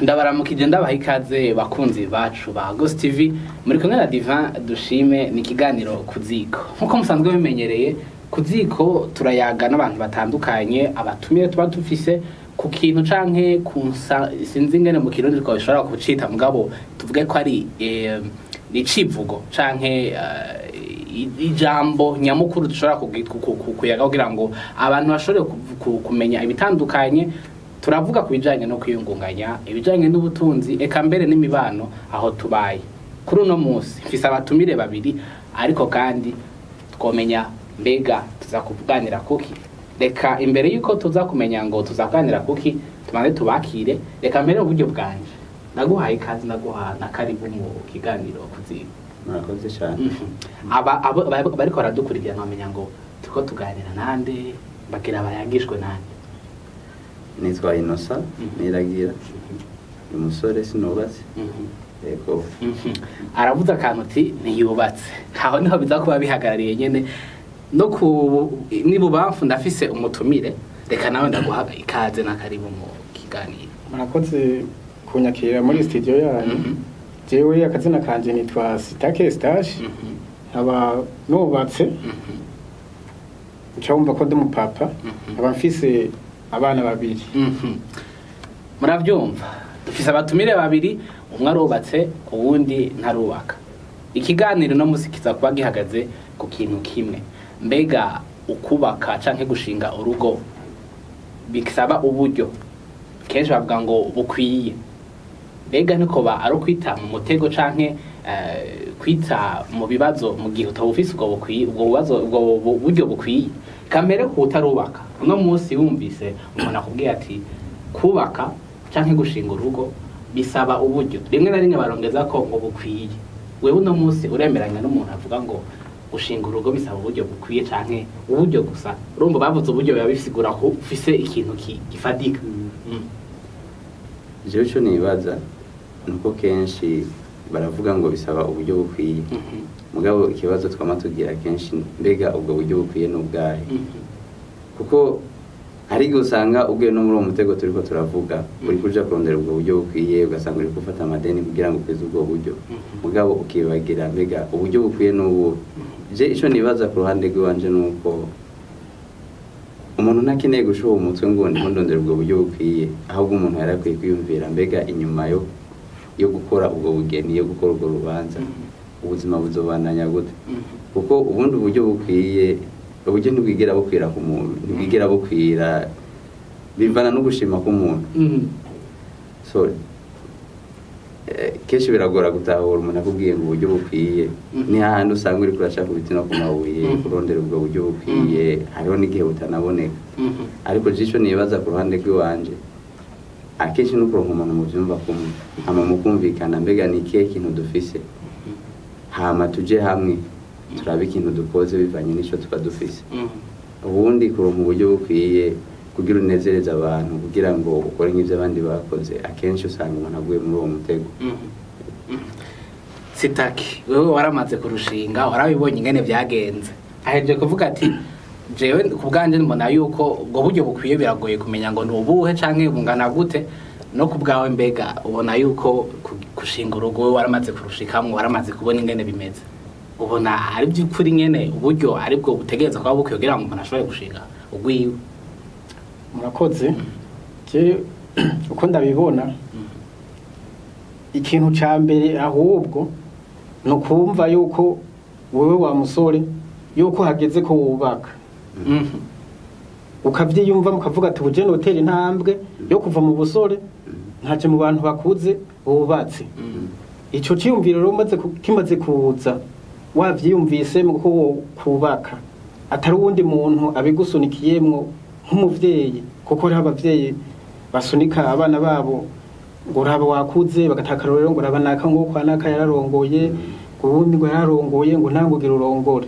ndabaramukije ndabaha ikaze bakunzi bacu ba Ghost TV muri kumwe na Divin dushime ni kiganiro kuziko nkuko musanzwe bimenyereye kuziko turayaga n'abantu batandukanye abatumire tuba dufise ku kintu canke sinzi ngene mu kirundi twabishobora kucita mugabo tuvuge ko ari icivugo canke ijambo nyamukuru dushobora kuyaga kugira ngo abantu bashobore kumenya ibitandukanye. Turavuga ku bijanye no kwiyungunganya ibijanye n'ubutunzi eka mbere n'imibano aho tubaye kuri uno munsi mfise abatumire babiri ariko kandi twomenya mbega tuza kuvuganira kuki. Reka imbere yuko tuza kumenya ngo tuzakuganira kuki tumaze tubakire reka mbere uburyo bwanje naguhaye ikaze naguha na karibu mu kiganiro kuziko. Murakoze cyane. Bariko baradukurikirana bamenya ngo tuko tuganira nande bagira bayagishwe nande. Nitwa Inosa Niragira umusore sinubatse yego aravuze akantu ati ntiyubatse aho niho biza kuba bihagarariye nyene no ku nibubamfu ndafise umutumire reka nawe ndaguha ikaze na karibu mu kiganiro. Murakoze kunyakira muri studio yanyu. Jewe akazina kanje nitwa Sitake Stage aba nubatse ncawumva ko ndi umupapa aba mfise abana babiri. Muravyumva dufise abatumire babiri umwe arubatse uwundi ntarubaka. Ikiganiro no musikiza kuba gihagaze ku kintu kimwe mbega ukubaka canke gushinga urugo bikisaba uburyo kenshi bavuga ngo bukwiye mbega niko ba ari kwita mu mutego canke kwita mu bibazo mu gihe utabufise ubwo bukwiye ubwo bibazo ubwo buryo bukwiye kamere ko utarubaka. Uno munsi wumvise umuntu akubwiye ati kubaka canke gushinga urugo bisaba uburyo rimwe na rimwe barongeza ko ngo bukwiye. Wewe uno munsi uremeranya n'umuntu avuga ngo gushinga urugo bisaba uburyo bukwiye canke uburyo gusa urumva bavuze uburyo biba bisigura ko ufise ikintu gifadika. Jewe cyo nibaza nuko kenshi baravuga ngo bisaba uburyo bukwiye mugabo ikibazo twamatugira kenshi mbega ubwo buryo bukwiye n'ubwahe kuko hari gusanga ubwe no muri uwo mutego turiko turavuga uri kuja kurondera ubwo buryo bukwiye ugasanga uri gufata amadeni kugira ngo kweze ubwo buryo mugabo ukibagira mbega uburyo bukwiye n'ubu. Je ico nibaza ku ruhande rwanje nuko umuntu ntakeneye gushoba umutwe ngo ndondera ubwo buryo bukwiye ahubwo umuntu yarakwiye kwiyumvira mbega inyuma yo gukora ubwo bugeni yo gukora ubwo rubanza ubuzima buzobandanya gute kuko ubundi uburyo bukwiye uburyo ntibwigera bukwira ku muntu ntibwigera bukwira bivana no gushima k'umuntu. So kenshi biragora gutahura umuntu akubwiye ngo uburyo bukwiye ni hahandi usanga uri kurashaka ibiti no ku mabuye kurondera ubwo buryo bukwiye hariho n'igihe butanaboneka ariko jisho nibaza ku ruhande rw'iwanje akenshi no kuronka umuntu mu byumva kumwe hama mu kumvikana mbega ni ikihe kintu dufise hama tuje hamwe turabe ikintu dukoze bivanye n'ico tuba dufise ubundi kuronka uburyo bukwiye kugira unezereza abantu kugira ngo ukore nk'ivyo abandi bakoze akenshi usanga umuntu aguye muri uwo mutego. Sitaki wewe waramaze kurushinga warabibonye ingene vyagenze aheje kuvuga ati jewe kubwanje mbona yuko ubwo buryo bukwiye biragoye kumenya ngo nubuhe canke bungana gute no kubwawe mbega ubona yuko gushinga urugo waramaze kurushikamwe waramaze kubona ingene bimeze ubona ari by'ukuri nyene uburyo aribwo butegereza kwa bukwiye kugira ngo umuntu ashobore gushinga ugwiwe. Murakoze je uko ndabibona ikintu ca mbere ahubwo no kumva yuko wewe wa musore yuko hageze ko wubaka ukavyiyumva mukavuga ati buje notera intambwe yo kuva mu busore ntaje mu bantu bakuze bubatse. Ico ciyumviro rero kimaze kuza wavyiyumvise mu ko kubaka atari uwundi muntu abigusunikiyemwo nk'umuvyeyi kuko hari abavyeyi basunika abana babo ngo raba wakuze bagataka rero ngo raba naka ngo kwa naka yararongoye ubundi ngo yararongoye ngo ntangugira urongore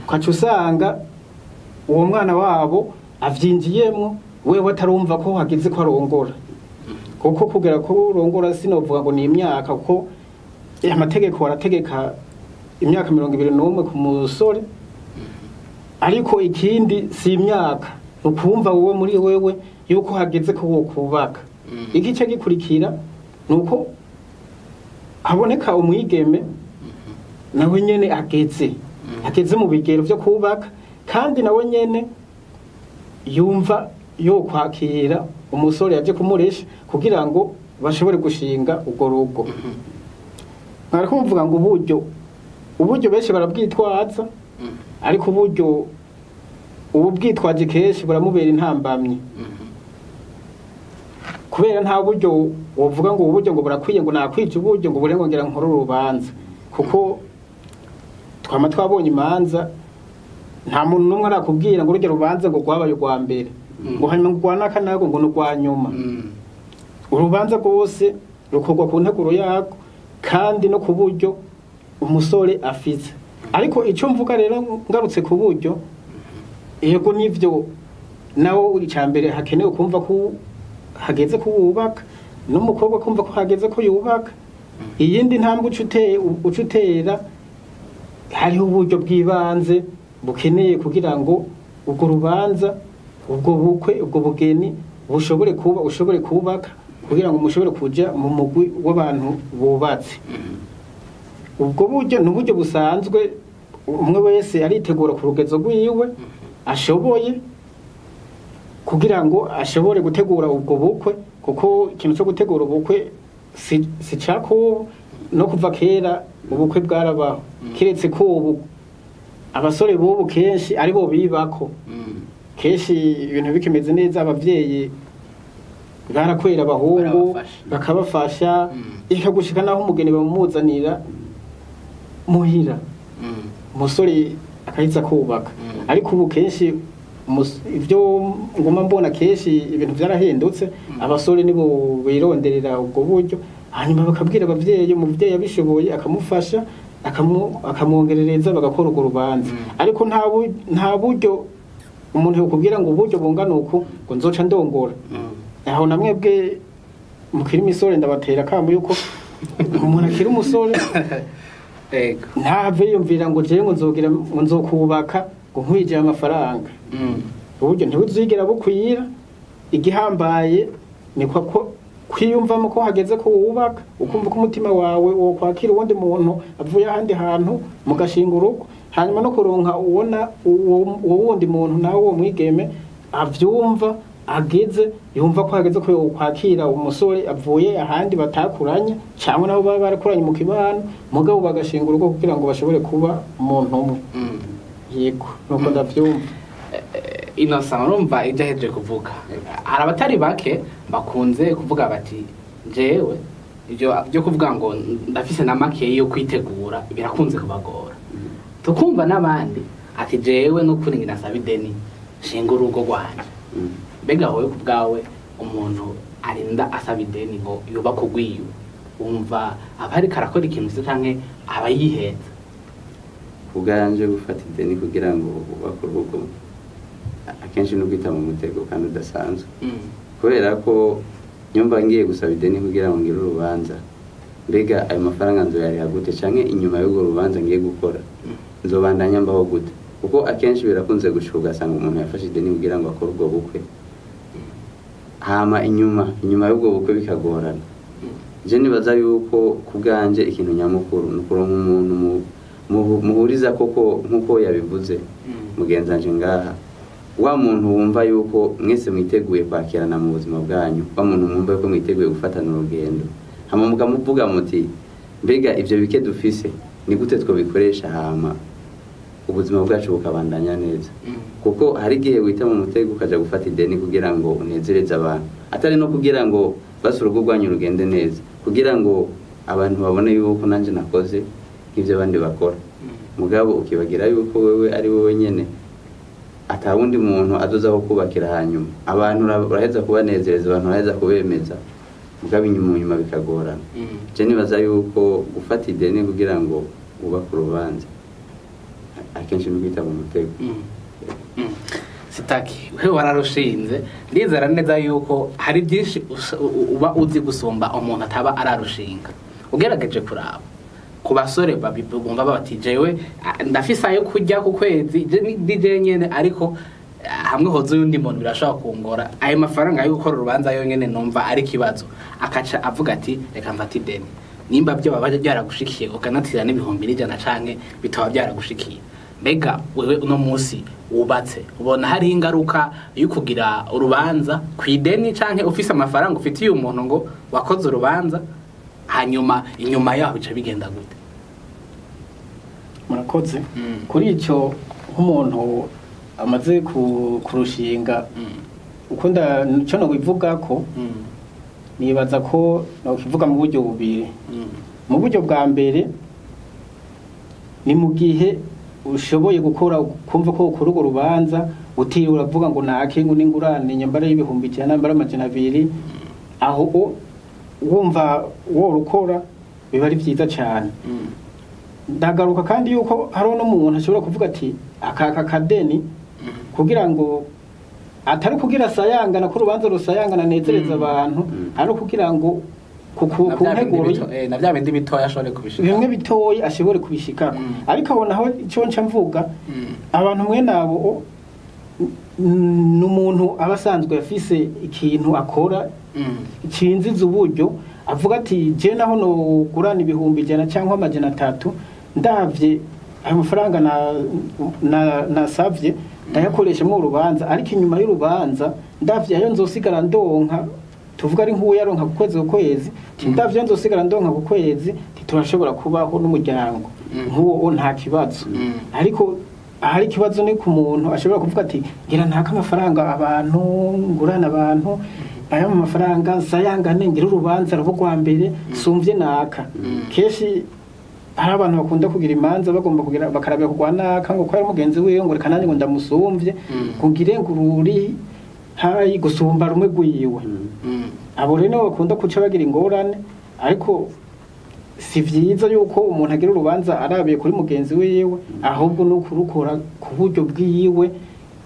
ukaca usanga uwo mwana wabo avyinjiyemwo wewe atarumva ko hagize ko arongora kuko kugera ko urongora sinovuga ngo ni imyaka kuko amategeko arategeka imyaka 21 ku musore ariko ikindi si imyaka ukumva wowe muri wewe yuko hageze ko kubaka igice gikurikira nuko haboneka umwigeme nawe nyene ageze mu bigero vyo kubaka kandi nawe nyene yumva yo kwakira umusore yaje kumuresha kugira ngo bashobore gushinga urwo rugo. Nkari kumvuga ngo uburyo benshi barabwitwaza ariko ubu bwitwaje kenshi buramubera intambamyi kubera nta buryo wovuga ngo uburyo ngo burakwiye ngo nakwije uburyo ngo burengongera nkuru urubanza kuko twama twabonye imanza nta muntu n'umwe arakubwira ngo urugero rubanza ngo rwabaye urwa mbere ngo hanyuma ngo rwanaka nago ngo n'urwa nyuma. Urubanza rwose rukorwa ku nteguro yarwo kandi no ku buryo umusore afise. Ariko icyo mvuga rero ngarutse ku buryo yego nivyo nawo icambere hakenewe kumva ko hageze kuwubaka n'umukobwa kumva ko hageze ko yubaka. Iyindi ntambwe ucutera hariho uburyo bw'ibanze bukeneye kugira ngo ubwo rubanza ubwo bukwe ubwo bugeni ushobore kubaka kugira ngo mushobore kuja mu mugwi w'abantu bubatse. Ubwo buryo n'uburyo busanzwe umwe wese aritegura ku rugezo rwiwe ashoboye kugira ngo ashobore gutegura ubwo bukwe kuko ikintu cyo gutegura ubukwe si cako no kuva kera ubukwe bwarabaho kiretse ko ubu abasore bubu kenshi ari bo bibako kenshi ibintu bikimeze neza abavyeyi barakwera abahungu bakabafasha ikagushika naho umugeni bamuzanira muhira umusore akahiza kubaka. Ariko ubu kenshi ivyo ngoma mbona kenshi ibintu vyarahindutse abasore nibo bironderera ubwo buryo hanyuma bakabwira abavyeyi umuvyeyi abishoboye akamufasha akamwongerereza bagakora urwo rubanza. Ariko nta buryo umuntu yokubwira ngo uburyo bungana uko ngo nzoca ndongora aho namwebwe mukiri imisore ndabatera kambo yuko umuntu akiri umusore ntave yumvira ngo jewe ngo nzokubaka ngo nkwije amafaranga. Uburyo ntibuzigera bukwira igihambaye ni ko kwiyumvamo ko hageze ko wubaka ukumva ko umutima wawe wo kwakira uwundi muntu avuye ahandi hantu mugashinga urugo hanyuma no kuronka ubona uwo wundi muntu nawe uwo mwigeme avyumva ageze yumva ko hageze ko kwakira umusore avuye ahandi batakuranye cyangwa nabo baba barakuranye mu kibano mugabo bagashinga urugo kugira ngo bashobore kuba umuntu umwe. Yego nuko ndavyumva. Innocent urumva ibyo ahejeje kuvuga hari abatari bake bakunze kuvuga bati jewe ibyo byo kuvuga ngo ndafise na make yo kwitegura birakunze kubagora tukumva n'abandi ati jewe n'ukuri ngira nasaba ideni shinga urugo rwanje. Mbega wowe ku bwawe umuntu arinda asaba ideni ngo yubaka urwiwe wumva aba ariko arakora ikintu cyiza canke aba yiheza? Uganje gufata ideni kugira ngo ubake urugo akenshi no kwita mu mutego kandi udasanzwe kubera ko nyumva ngiye gusaba ideni kugira ngo ngire urubanza mbega ayo mafaranga nzoyariha gute canke inyuma y'urwo rubanza ngiye gukora nzobandanya mbaho gute kuko akenshi birakunze gushuka ugasanga umuntu yafashe ideni kugira ngo akore ubwo bukwe hama inyuma y'ubwo bukwe bikagorana. Je nibaza yuko kubganje ikintu nyamukuru nukuronka umuntu muhuriza koko nkuko yabivuze mugenzanje ngaha wa muntu wumva yuko mwese mwiteguye kwakirana mu buzima bwanyu wa muntu mwumva yuko mwiteguye gufatana urugendo hama mukamuvuga muti mbega ivyo bike dufise ni gute twobikoresha hama ubuzima bwacu bukabandanya neza kuko hari gihe wita mu mutego ukaja gufata ideni kugira ngo unezereze abantu atari no kugira ngo basura urugo rwanyu rugende neza kugira ngo abantu babone yuko nanje nakoze ivyo bandi bakora mugabo ukibagira yuko wewe ari wowe nyene atawundi muntu azozaho kubakira hanyuma abantu baraheza kubanezereza abantu baraheza kubemeza mugabo inyuma bikagorana. Je nibaza yuko gufata ideni kugira ngo ubake urubanza akenshi n'ubita mu mutego. Sitaki wewe wararushinze ndizera neza yuko hari byinshi uba uzi gusumba umuntu ataba ararushinga ugerageje kuraba ku basore babibumva bati jewe ndafisa yo kujya ku kwezi DJ nyene ariko hamwe hoze undi muntu birashobora kungora ayo mafaranga yo gukora urubanza yonyene numva ari kibazo akaca avuga ati reka mfate ideni nimba byo babaje byaragushikiye ukanatira n'ibihumbi 100 canke bitaba byaragushikiye mbega wewe uno munsi wubatse ubona hari ingaruka yo kugira urubanza kwideni canke ufise amafaranga ufitiye umuntu ngo wakoze urubanza hanyuma inyuma yaho bica bigenda gute murakoze kuri icyo nk'umuntu amaze kurushinga uko nicyo nabivuga ko nibaza ko nakivuga mu buryo bubiri mu buryo bwa mbere ni mu gihe ushoboye gukora kumva ko ukora urwo rubanza utiriwe uravuga ngo nake ngo n'ingurane nyambara y'ibihumbi 100 nambara 200 aho wumva wo rukora biba ari byiza cyane ndagaruka kandi yuko hariho n'umuntu ashobora kuvuga ati akaka kadeni kugira ngo atari kugira sayangana ko urubanza rusayangana nezereza abantu ari kugira ngo kunteguro na bya bindi bitoya ashobore kubishika bimwe bitoya ashobore kubishika ariko abona aho icyo nca mvuga abantu mwe nabo n'umuntu abasanzwe afise ikintu akora cinziza uburyo avuga ati je naho no gurana ibihumbi 100 cyangwa 300 ndavye ayo mafaranga na savye ndayakoresha mu rubanza ariko inyuma y'urubanza ndavye ayo nzosigara ndonka tuvuga ari nk'uwo yaronka ku kwezi ndavye nzosigara ndonka ku kwezi turashobora kubaho n'umuryango nk'uwo nta kibazo ariko ahari kibazo ni ku muntu ashobora kuvuga ati ngira ntaka amafaranga abantu ngurana abantu aya mafaranga sayangane ngira urubanza rwo mbere sumvye naka keshi hari abantu bakunda kugira imanza bagomba kugira bakarabya kugwanaka ngo kwari mugenzi wiwe ngo reka nanjye ngo ndamusumvye kugire ngururi hayi gusumba rumwe gwiwe abo rero bakunda kuca bagira ingorane ariko si vyiza yuko umuntu agira urubanza arabiye kuri mugenzi wiwe ahubwo no kurukora ku buryo bwiwe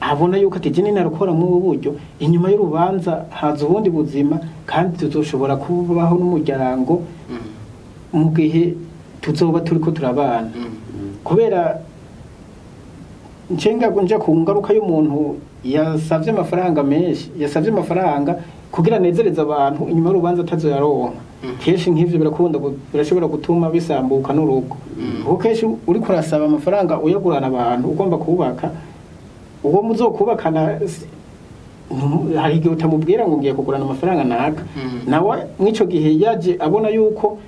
abona yuko ati je narukora mu buryo inyuma y'urubanza haza ubundi buzima kandi tuzoshobora kubaho n'umuryango mu gihe tuzoba turiko turabana kubera ncenga gunja ku ngaruka y'umuntu yasavye amafaranga menshi yasavye amafaranga kugira nezereza abantu inyuma y'urubanza atazoyaronka keshi nk'ivyo birashobora gutuma bisambuka n'urugo kuko keshi uri kurasaba amafaranga uyagurana abantu ugomba kubaka uwo muzokubakana hari igihe utamubwira ngo ngiye kugurana amafaranga naka nawe mw'ico gihe yaje abona yuko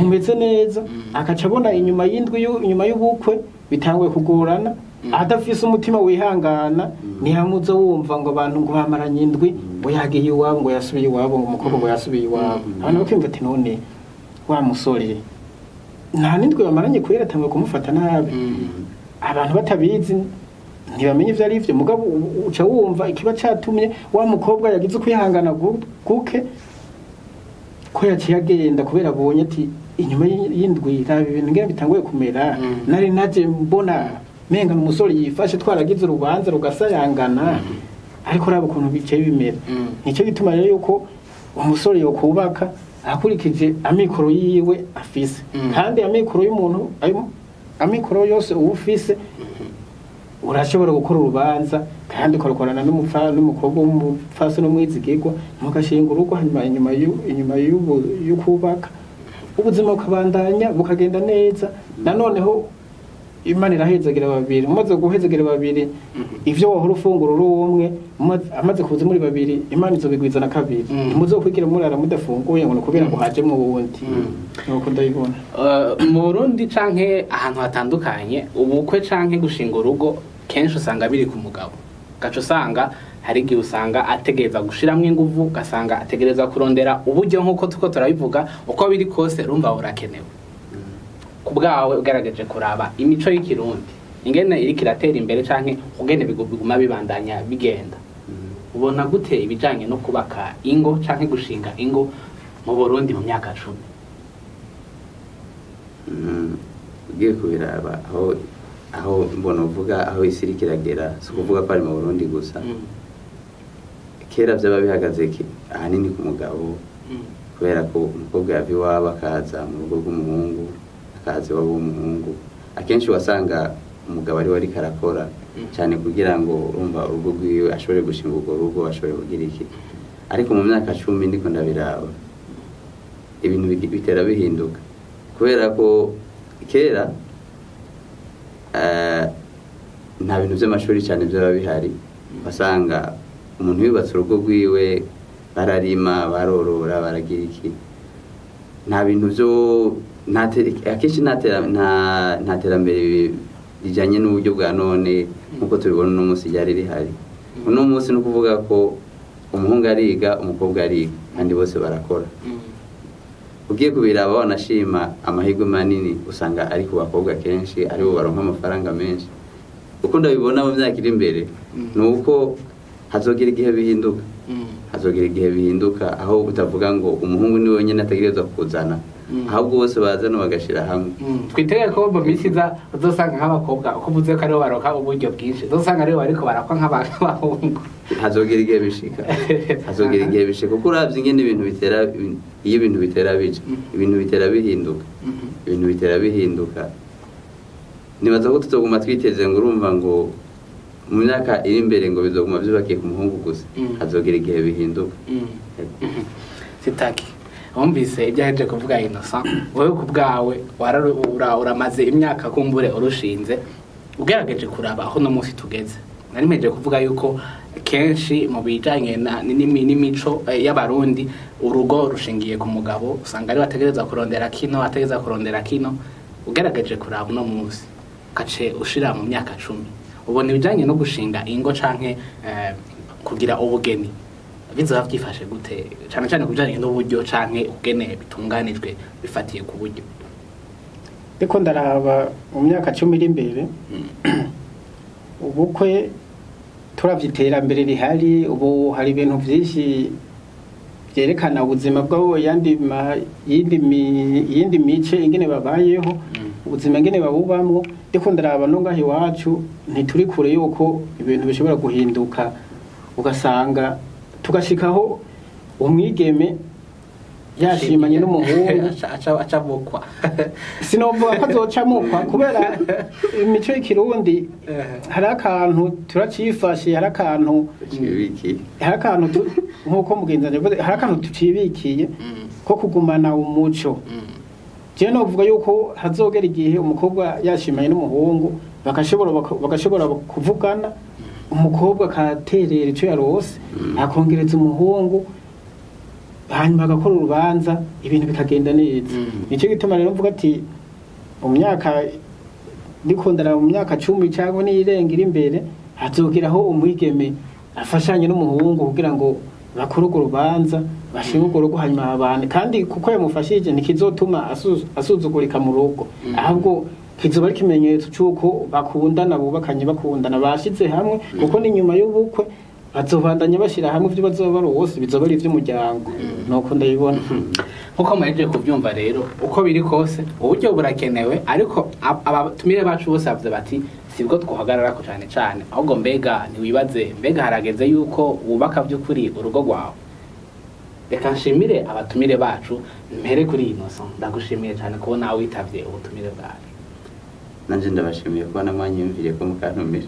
umeze neza akaca abona inyuma y'ubukwe bitanguye kugorana adafise umutima wihangana ntihamuze wumva ngo abantu ngo bamaranye indwi ngo yagiye iwabo ngo yasubiye iwabo ngo umukobwa ngo yasubiye iwabo abantu bakimva ati none wa musore nta n'indwi bamaranye kubera atanguye kumufata nabi abantu batabizi ntibamenye ivyo ari vyo mugabo uca wumva ikiba catumye wa mukobwa yagize kwihangana guke ko yaciye agenda kubera abonye ati inyuma y'indwi rabi ibintu ngira bitanguye kumera nari naje mbona menga umusore yifashe twaragize urubanza rugasayangana ariko rabo ukuntu bicaye bimera nicyo gituma rero yuko umusore yo kubaka akurikije amikoro yiwe afise kandi amikoro y'umuntu amikoro yose ufise urashobora gukora urubanza kandi ukarukorana n'umukobwa w'umupfasi n'umwizigirwa mugashinga urugo hanyuma inyuma y'ukubaka ubuzima bukabandanya bukagenda neza nanoneho Imana irahezagira babiri mumaze guhezagira babiri ivyo wahora ufungura uri umwe amaze kuza muri babiri Imana izobigwiza na kabiri muzokwigira murara mudafunguye ngo kubera ngo haje mu wundi nuko ndayibona mu Burundi canke ahantu hatandukanye ubukwe canke gushinga urugo kenshi usanga biri ku mugabo gaco usanga hari igihe usanga ategereza gushiramwe inguvu gasanga ategereza kurondera uburyo nkuko tuko turabivuga uko biri kose rumva urakenewe kubwawe ugaragaje kuraba imico y'ikirundi ingene iri kiratera imbere canke ugene biguma bibandanya bigenda ubona gute ibijanye no kubaka ingo canke gushinga ingo mu Burundi mu myaka 10 ugiye kubiraba aho mbona uvuga aho isi kiragera so kuvuga ko ari mu Burundi gusa kera byaba bihagaze ahanini ku mugabo kubera ko umukobwa yavi waba akaza mu rugo rw'umuhungu akazi w'umuhungu akenshi wasanga umugabo ari we ariko arakora cyane kugira ngo urumva urugo rwiwe ashobore gushinga urwo rugo ashobore kugira iki. Ariko mu myaka 10 ndiko ndabiraba ibintu bitera bihinduka kubera ko kera nta bintu by'amashuri cyane byaba bihari, basanga umuntu yubatse urugo rwiwe bararima barorora baragira iki, nta bintu byo akenshi nta terambere rijyanye n'uburyo bwa none nk'uko tubibona uno munsi ryari rihari. Uno munsi ni ukuvuga ko umuhungu ariga umukobwa ariga kandi bose barakora. Ugiye kubiraba wanashima amahirwe manini usanga ari ku bakobwa kenshi aribo baronka amafaranga menshi. Uko ndabibona mu myaka iri imbere ni uko hazogera igihe bihinduka, hazogera igihe bihinduka aho utavuga ngo umuhungu ni wenyine ategerezwa kuzana, ahubwo bose bazana bagashira hamwe. Twitege ko mu minsi iza uzosanga nk'abakobwa uko uvuze ko aribo baroka uburyo bwinshi, uzosanga aribo bariko barakwa nk'abahungu. Hazogera igihe bishika, hazogera igihe bishika kuko uravye ingene ibintu bitera, iyo ibintu bitera bija ibintu bitera bihinduka, ibintu bitera bihinduka. Nibaza ko tutoguma twiteze ngo urumva ngo mu myaka iri imbere ngo bizoguma byubakiye ku muhungu gusa, hazogera igihe bihinduka. Sitaki wumvise ibyaheje kuvuga Innocent, wowe ku bwawe uramaze imyaka kumbure urushinze, ugerageje kuraba aho no munsi tugeze. Nari meje kuvuga yuko kenshi mu bijanye n'imico y'abarundi urugo rushingiye ku mugabo, usanga ari bategereza kurondera kino, ategereza kurondera kino. Ugerageje kuraba no munsi kace ushira mu myaka 10, ubona ibijanye no gushinga ingo canke kugira ubugeni bizoba byifashe gute, cyane cyane kujanye n'uburyo canke ubugene bitunganijwe bifatiye ku buryo? Biko ndaraba mu myaka 10 iri imbere ubukwe turavyitera mbere rihari, ubu hari ibintu byinshi byerekana ubuzima bwabo yindi mice ingene babayeho, ubuzima ingene babubamwo. Ndiko ndaraba no ngaho iwacu ntituri kure yuko ibintu bishobora guhinduka, ugasanga tugashikaho umwigeme yashimanye n'umuhungu acamukwa. Sinovuga ko azocamukwa kubera imico y'ikirundi hari akantu turacifashe, hari akantu nk'uko mugenzi yavuze, hari akantu tucibikiye ko kugumana umuco. Je novuga yuko hazogera igihe umukobwa yashimanye n'umuhungu bagashobora kuvugana, umukobwa akaterera ico yarose akongereza umuhungu, hanyuma agakora urubanza ibintu bikagenda neza. Nico gituma rero mvuga ati mu myaka ndikondara mu myaka 10 cyangwa n'irenga iri imbere hazogeraho umwigeme afashanye n'umuhungu kugira ngo bakore urubanza bashinga urwo rugo hanyuma abantu, kandi kuko yamufashije nikizotuma asuzugurika mu rugo, ahubwo kizoba ari ikimenyetso cy'uko bakundana, bubakanye bakundana, bashize hamwe, kuko ni nyuma y'ubukwe bazobandanya bashira hamwe ibyo bazoba bose bizoba ari iby'umuryango. Nuko ndabibona. Nkuko mwaje kubyumva rero uko biri kose uburyo burakenewe, ariko abatumire bacu bose bavuze bati sibwo twohagarara ko cyane cyane, ahubwo mbega ntiwibaze mbega harageze yuko wubaka by'ukuri urugo rwawe. Reka nshimire abatumire bacu, mpere kuri Innocent. Ndagushimiye cyane kubona witavye ubutumire bwawe. Nanje ndabashimiye kubona mwanyumviriye ko mukantumira.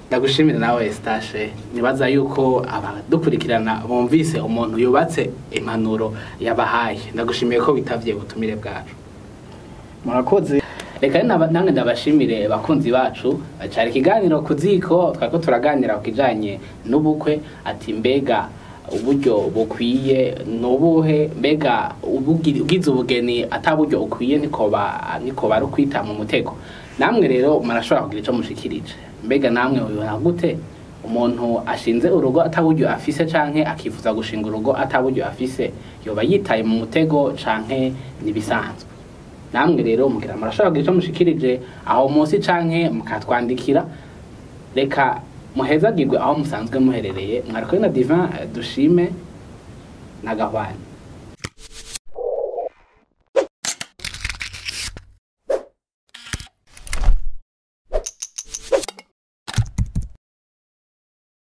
Ndagushimira nawe Eustache, nibaza yuko abadukurikirana bumvise umuntu yubatse impanuro yabahaye. Ndagushimiye ko bitavye ubutumire bwacu. Murakoze. Reka nange ndabashimire bakunzi bacu, cyari ikiganiro kuziko twako turaganira ukijanye n'ubukwe, ati mbega uburyo bukwiye nubuhe, mbega ugize ubugeni ataburyo ukwiye niko bari kwita mu mutego. Namwe rero marashobora kugira ico mushikirije, mbega namwe ubibona gute umuntu ashinze urugo ataburyo afise canke akifuza gushinga urugo ataburyo afise, yoba yitaye mu mutego canke nibisanzwe? Namwe rero mugira marashobora kugira ico mushikirije aho munsi canke mukatwandikira. Reka muhezagirwe aho musanzwe muherereye. Mwariko na Divin Dushime na Gahwane.